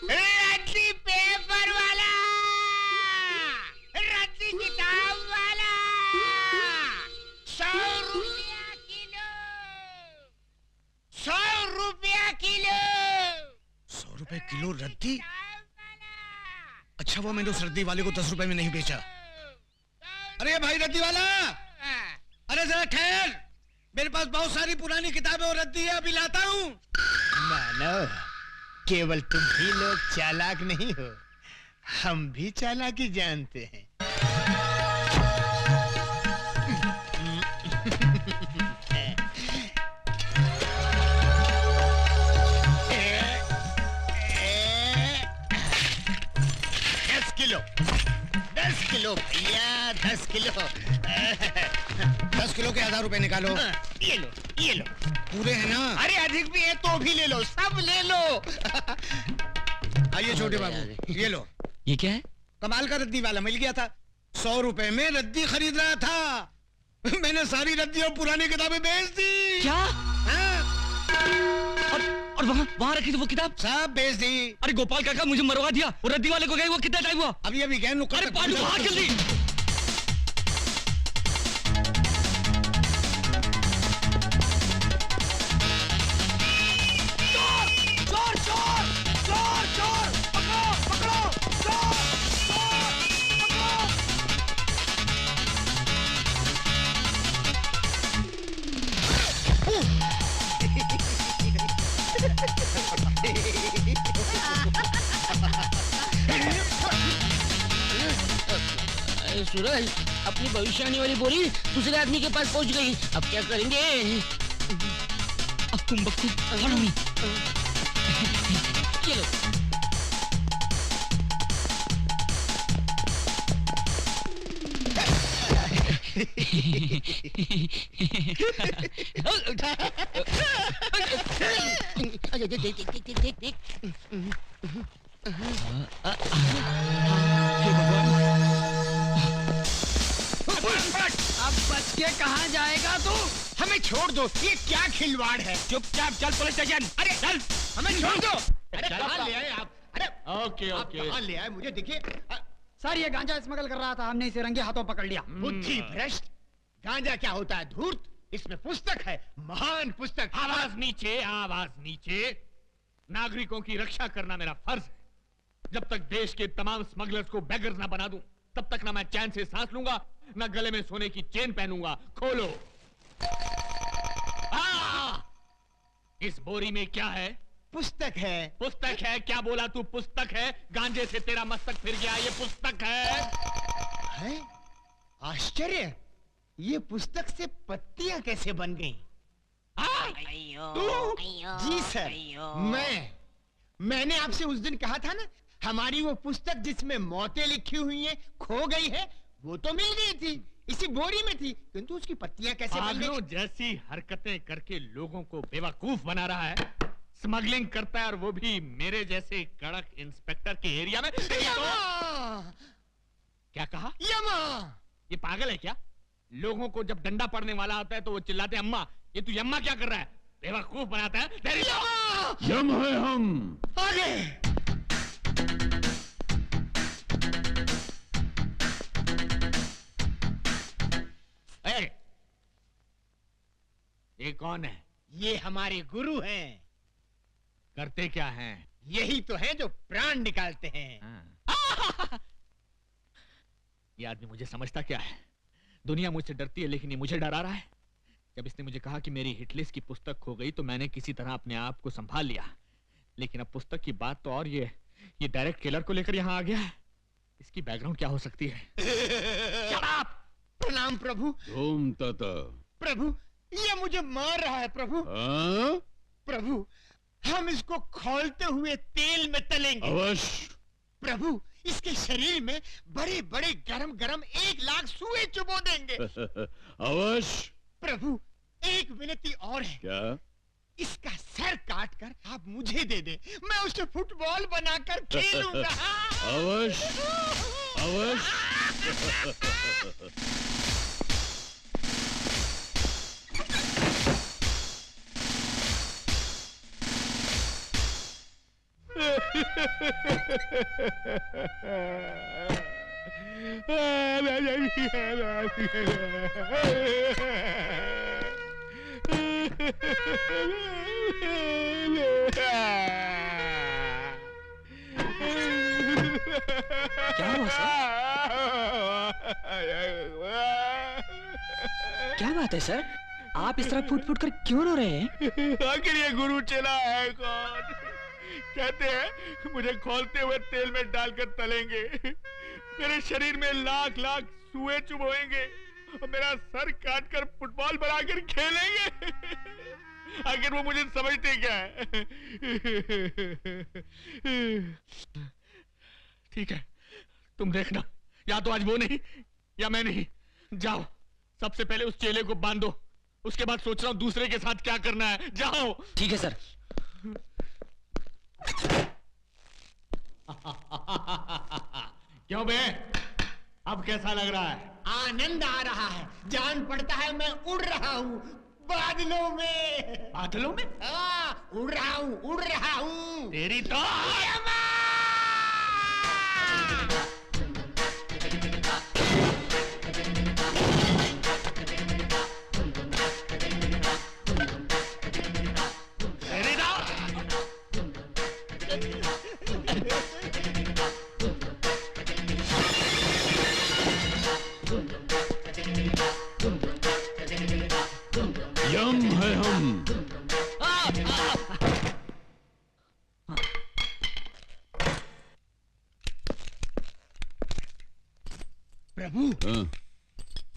रद्दी पेपर वाला, रद्दी किताब वाला, 100 रुपया किलो, 100 रुपया किलो। 100 रुपए किलो रद्दी? अच्छा वो मैंने उस रद्दी वाले को 10 रुपए में नहीं बेचा। अरे भाई रद्दी वाला, अरे जरा ठहर, मेरे पास बहुत सारी पुरानी किताबें और रद्दी है, अभी लाता हूँ। मानो केवल तुम ही लोग चालाक नहीं हो, हम भी चालाकी जानते हैं। दस किलो भैया, 10 किलो। 10 किलो के 1000 रुपए निकालो। ये लो, ये लो। पूरे हैं ना? अरे अधिक भी है तो भी ले लो, सब ले लो। आइए छोटे बाबू, ये लो। ये क्या है? कमाल का रद्दी वाला मिल गया था, 100 रुपए में रद्दी खरीद रहा था। मैंने सारी रद्दी और पुरानी किताबें बेच दी। क्या? और वहाँ रखी थी वो किताब? सब बेच दी। अरे गोपाल काका मुझे मरवा दिया, वो रद्दी वाले को गए वो कितना टाइम हुआ? अभी अभी गए नुक्कड़। अरे पांडू भाग जल्दी। सूरज, अपनी भविष्यवाणी वाली बोरी दूसरे आदमी के पास पहुंच गई, अब क्या करेंगे? अक्कुम बक्कुम, follow me। चलो। देख। अब बच के कहाँ जाएगा तू? हमें छोड़ दो, ये क्या खिलवाड़ है? चुपचाप चल पुलिस स्टेशन। अरे चल, हमें छोड़ दो। अरे कहाँ ले आए आप? अरे ओके आप कहाँ ले आए? मुझे देखिए सर, ये गांजा स्मगल कर रहा था, हमने इसे रंगे हाथों पकड़ लिया। बुद्धि भ्रष्ट। गांजा क्या होता है? धूर्त। इसमें पुस्तक है, महान पुस्तक। आवाज नीचे, आवाज नीचे। नागरिकों की रक्षा करना मेरा फर्ज है। जब तक देश के तमाम स्मगलर्स को बेगर्स ना बना दूं, तब तक ना मैं चैन से सांस लूंगा, ना गले में सोने की चेन पहनूंगा। खोलो। इस बोरी में क्या है? पुस्तक है। पुस्तक है? क्या बोला तू? पुस्तक है? गांजे से तेरा मस्तक फिर गया, ये पुस्तक है? आश्चर्य, ये पुस्तक से पत्तियां कैसे बन गईं? तू? जी सर, मैंने आपसे उस दिन कहा था ना, हमारी वो पुस्तक जिसमें मौतें लिखी हुई हैं खो गई है, वो तो मिल गई थी, इसी बोरी में थी, किंतु उसकी पत्तियां कैसे बन गई? जैसी हरकतें करके लोगों को बेवकूफ बना रहा है, स्मगलिंग करता है, और वो भी मेरे जैसे कड़क इंस्पेक्टर के एरिया में। क्या कहा? यमा! ये पागल है क्या? लोगों को जब डंडा पड़ने वाला होता है तो वो चिल्लाते हैं अम्मा। ये तू यम्मा क्या कर रहा है? बेवकूफ बनाता है। तेरी यम है हम। आगे! ये कौन है? ये हमारे गुरु हैं। करते क्या हैं? यही तो हैं जो प्राण निकालते हैं। ये आदमी मुझे समझता क्या है? दुनिया मुझसे डरती है, लेकिन ये मुझे डरा रहा है। जब इसने मुझे कहा कि मेरी हिटलिस्ट की पुस्तक खो गई तो मैंने किसी तरह अपने आप को संभाल लिया, लेकिन अब पुस्तक की बात तो और ये डायरेक्ट किलर को लेकर यहाँ आ गया है। इसकी बैकग्राउंड क्या हो सकती है? प्रणाम प्रभु। ओम तथा। प्रभु, ये मुझे मार रहा है प्रभु। प्रभु, हम इसको खौलते हुए तेल में तलेंगे। अवश्य। प्रभु, इसके शरीर में बड़े बड़े गरम गरम 1 लाख सुए चुबो देंगे। अवश्य। प्रभु, एक विनती और है। क्या? इसका सर काट कर आप मुझे दे दे, मैं उसे फुटबॉल बनाकर खेलूंगा। अवश्य अवश्य। क्या हुआ सर? क्या बात है सर? आप इस तरह फूट फूट कर क्यों रो रहे हैं? आखिर ये गुरु चला है कौन? कहते हैं मुझे खौलते हुए तेल में डालकर तलेंगे, मेरे शरीर में लाख लाख सुए चुभोएंगे और मेरा सर काटकर फुटबॉल बनाकर खेलेंगे। आखिर वो मुझे समझते क्या है? ठीक है, तुम देखना, या तो आज वो नहीं या मैं नहीं। जाओ, सबसे पहले उस चेले को बांधो, उसके बाद सोच रहा हूं दूसरे के साथ क्या करना है। जाओ। ठीक है सर। क्यों बे, अब कैसा लग रहा है? आनंद आ रहा है, जान पड़ता है मैं उड़ रहा हूँ बादलों में। बादलों में? उड़ रहा हूँ, उड़ रहा हूँ। तेरी तो यम है हम। प्रभु। हाँ।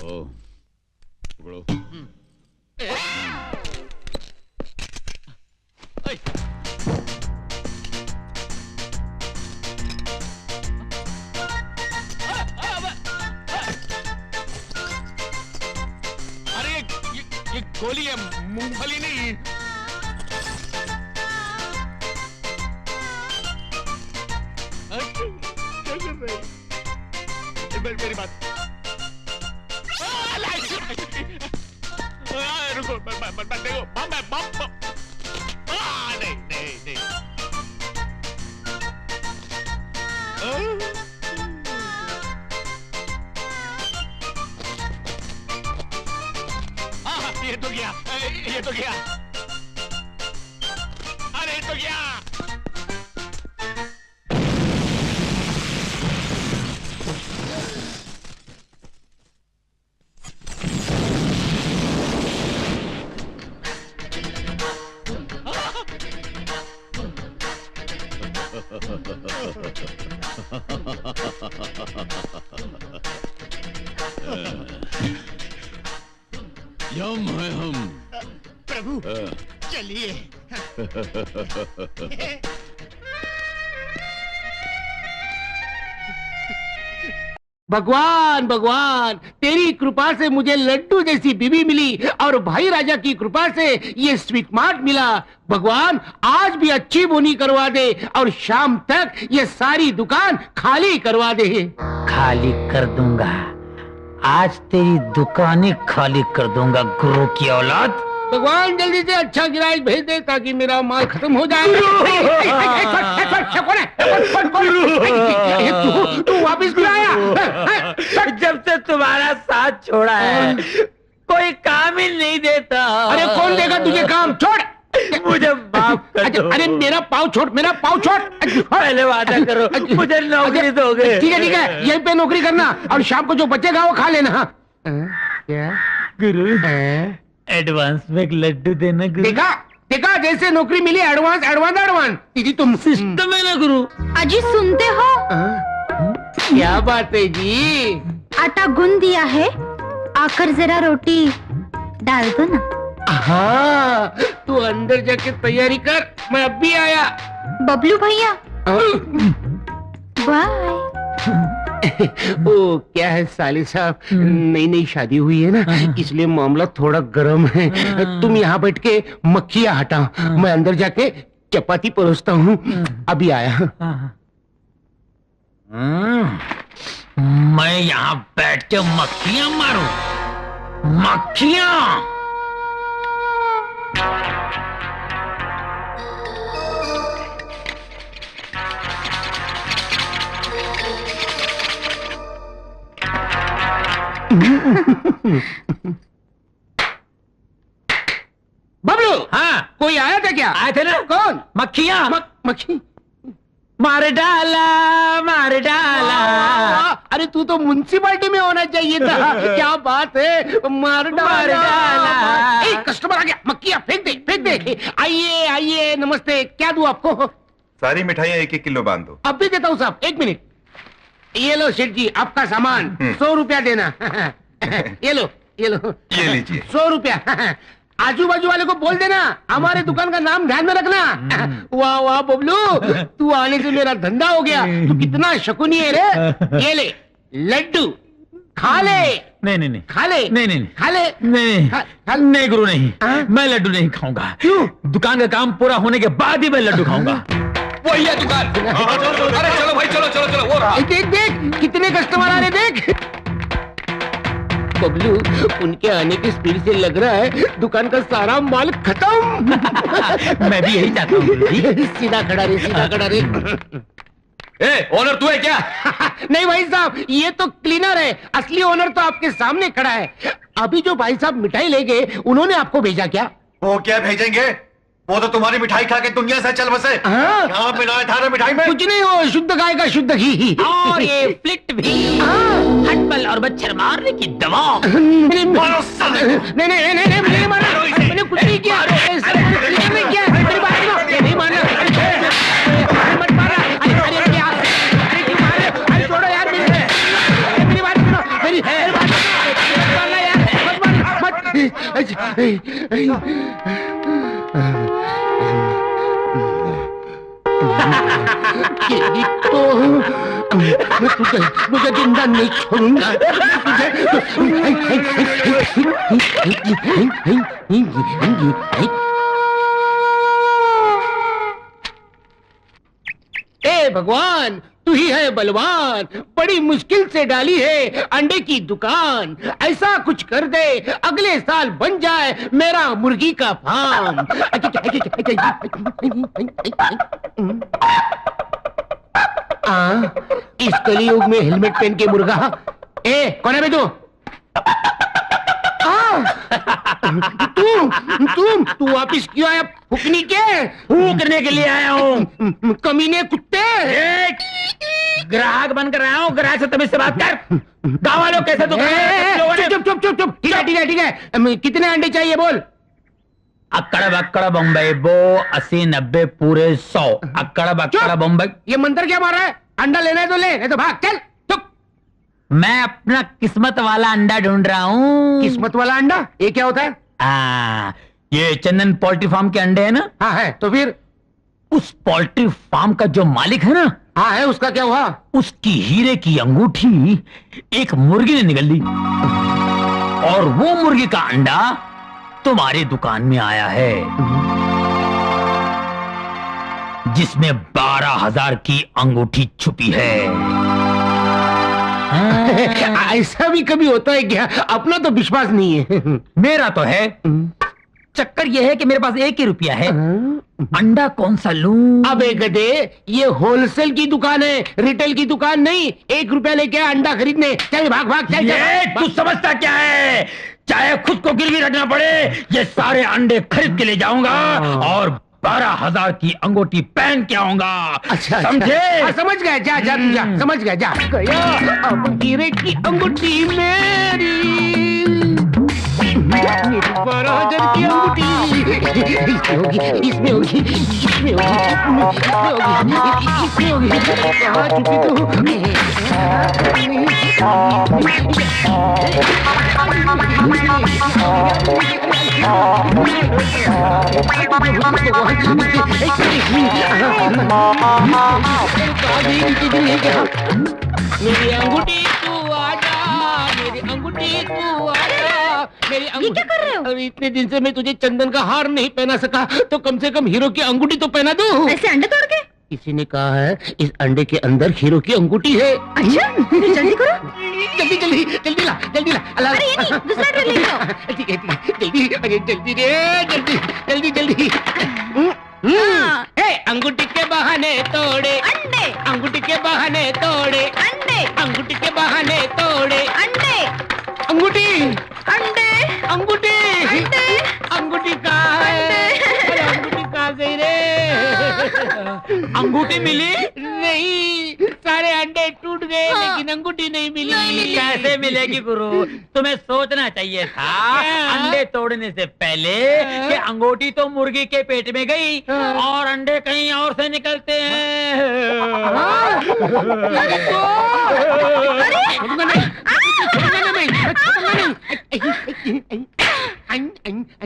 ओ, पकड़ो। अरे ये गोली है, मूंगफली नहीं। क्या कर रहे हैं? मेरी बात रुको, देखो, बम है, बम। नहीं नहीं नहीं। ये तो गया, ये तो गया, अरे तो गया। यम है हम। प्रभु चलिए। भगवान भगवान, तेरी कृपा से मुझे लड्डू जैसी बीवी मिली और भाई राजा की कृपा से ये स्वीट मार्ट मिला। भगवान आज भी अच्छी बोनी करवा दे और शाम तक ये सारी दुकान खाली करवा दे। खाली कर दूंगा, आज तेरी दुकान ही खाली कर दूंगा गुरु की औलाद। भगवान जल्दी से अच्छा गिराज भेज दे ताकि मेरा माल खत्म हो जाए। तू वापिस क्यों आया? जब से तुम्हारा साथ छोड़ा है कोई काम ही नहीं देता। अरे कौन देगा तुझे काम? छोड़ मुझे माफ कर दो। अरे मेरा पाँव छोड़, मेरा पाँव छोड़। पहले वादा करो मुझे नौकरी दोगे। ठीक है, यहीं पे नौकरी करना और शाम को जो बचेगा वो खा लेना। क्या गुरु एडवांस में एक लड्डू देना गुरु। देखा देखा, जैसे नौकरी मिली एडवांस एडवांस एडवांस। दीदी तुम सिस्टम है ना गुरु। अजी सुनते हो? क्या बात है जी? आटा गूंद दिया है, आकर जरा रोटी डाल दो ना। हाँ, तू अंदर जाके तैयारी कर, मैं अब भी आया। बबलू भैया बाय। ओ क्या है साले साहब, नई नई शादी हुई है ना, इसलिए मामला थोड़ा गर्म है। तुम यहाँ बैठ के मक्खियाँ हटाओ, मैं अंदर जाके चपाती परोसता हूँ। अभी आया। मैं यहाँ बैठ के मक्खियाँ मारूं? मक्खियाँ? बबलू, हाँ कोई आया था क्या? आए थे ना। कौन? मक्खियां। मक्खी? मार डाला मार डाला। अरे तू तो म्युनिसिपालिटी में होना चाहिए था। क्या बात है, मार डाला। कस्टमर आ गया, मक्खियां फेंक दे। आइए आइए, नमस्ते, क्या दूं आपको? सारी मिठाइयाँ 1-1 किलो बांध दो। अब भी देता हूँ साहब, 1 मिनट। ये लो सेठ जी, आपका सामान 100 रुपया देना। ये लो ये लीजिए। 100 रुपया। आजू बाजू वाले को बोल देना हमारे दुकान का नाम ध्यान में रखना। वाह वाह बबलू, तू आने से मेरा धंधा हो गया। तू कितना शकुनी है रे। ये ले लड्डू, खा ले। नहीं खा ले। नहीं खा ले। नहीं गुरु नहीं, मैं लड्डू नहीं खाऊंगा। क्यों? दुकान का काम पूरा होने के बाद ही मैं लड्डू खाऊंगा। वही है दुकान। अरे चलो भाई, चलो वो रहा। देख कितने कस्टमर आ रहे, देख। बबलू, उनके आने की स्पीड से लग रहा है दुकान का सारा माल खत्म। मैं भी यही चाहता हूँ। सीधा खड़ा रे। ओनर तू है क्या? नहीं भाई साहब, ये तो क्लीनर है। असली ओनर तो आपके सामने खड़ा है। अभी जो भाई साहब मिठाई ले गए, उन्होंने आपको भेजा क्या? वो क्या भेजेंगे? वो तो तुम्हारी मिठाई खा के दुनिया से चल बसे। हाँ? यहाँ मिलाया था ना मिठाई में? कुछ नहीं, हो शुद्ध गाय का शुद्ध घी। और ये फ्लिट भी, हटबल और मच्छर मारने की दवा। नहीं मारा, मैंने कुछ नहीं किया। नहीं किया, मेरी बात सुनो। नहीं मारना, मत मारना। अरे क्या? अरे क्यों मारे? अरे छोड़ो यार, मेरी बात सुनो। मेरी बात सुनो। मत मारना यार, मत मारना, मुझे जिंदा नहीं छोड़ूंगा। ए भगवान, तू ही है बलवान। बड़ी मुश्किल से डाली है अंडे की दुकान। ऐसा कुछ कर दे अगले साल बन जाए मेरा मुर्गी का फार्म। इस कलयुग में हेलमेट पहन के मुर्गा। कौन है बे तू? तू वापिस क्यों आया? फूकनी के? फूकने के लिए आया हूँ। कमीने कुत्ते। ग्राहक बनकर आया हूँ, ग्राहक से तमीज से बात कर। गाँव वालों कैसे चुप। ठीक है। कितने अंडे चाहिए बोल? अक्कड़ बक्कड़ बम्बई बो 80-90 पूरे 100। अक्कड़ बक्कड़ बम्बई। ये मंत्र क्या मार रहा है? अंडा लेना है तो ले, नहीं तो भाग। चल चुप। मैं अपना किस्मत वाला अंडा ढूंढ रहा हूँ। किस्मत वाला अंडा? ये क्या होता है? ये चंदन पोल्ट्री फार्म के अंडे है ना? हाँ है। तो फिर उस पोल्ट्री फार्म का जो मालिक है ना? हाँ है। उसका क्या हुआ? उसकी हीरे की अंगूठी एक मुर्गी ने निगल ली, और वो मुर्गी का अंडा तुम्हारी दुकान में आया है, जिसमें 12,000 की अंगूठी छुपी है। ऐसा भी कभी होता है क्या? अपना तो विश्वास नहीं है। मेरा तो है। चक्कर यह है कि मेरे पास 1 ही रुपया है। अंडा कौन सा लूं? अबे गधे, ये होलसेल की दुकान है, रिटेल की दुकान नहीं। 1 रुपया लेके अंडा खरीदने। चल भाग। चल तू समझता क्या है? चाहे खुद को गिरवी रखना पड़े, ये सारे अंडे खरीद के ले जाऊंगा और 12,000 की अंगूठी पहन के आऊंगा। अच्छा, समझे? समझ गया। जा समझ गया। जा गया। अब हीरे की अंगूठी मेरी 12,000 की अंगूठी इसमें होगी। कहाँ छुपी मेरी अंगूठी तू आजा, मेरी अंगूठी तू आजा, मेरी ये क्या कर रहे हो? अरे इतने दिन से मैं तुझे चंदन का हार नहीं पहना सका, तो कम से कम हीरो की अंगूठी तो पहना दूं। ऐसे अंडे तोड़ के? किसी ने कहा है इस अंडे के अंदर हीरो की अंगूठी है। अच्छा, फिर जल्दी करो। जल्दी ला। अरे ये नहीं, दूसरा ट्रेन ले लो। ठीक है, जल्दी। अंगूठी के बहाने तोड़े अंडे, अंगूठी के बहाने तोड़े अंडे, अंगूठी के बहाने तोड़े अंडे। अंगूठी अंगूठी कहाँ है? अरे अंगूठी कहाँ गई रे? अंगूठी मिली नहीं, सारे अंडे टूट गए लेकिन अंगूठी नहीं मिली। कैसे मिलेगी गुरु? तुम्हें सोचना चाहिए था अंडे तोड़ने से पहले कि अंगूठी तो मुर्गी के पेट में गई और अंडे कहीं और से निकलते हैं। छोड़ूंगा नहीं, छोड़ूंगा नहीं, छोड़ूंगा नहीं।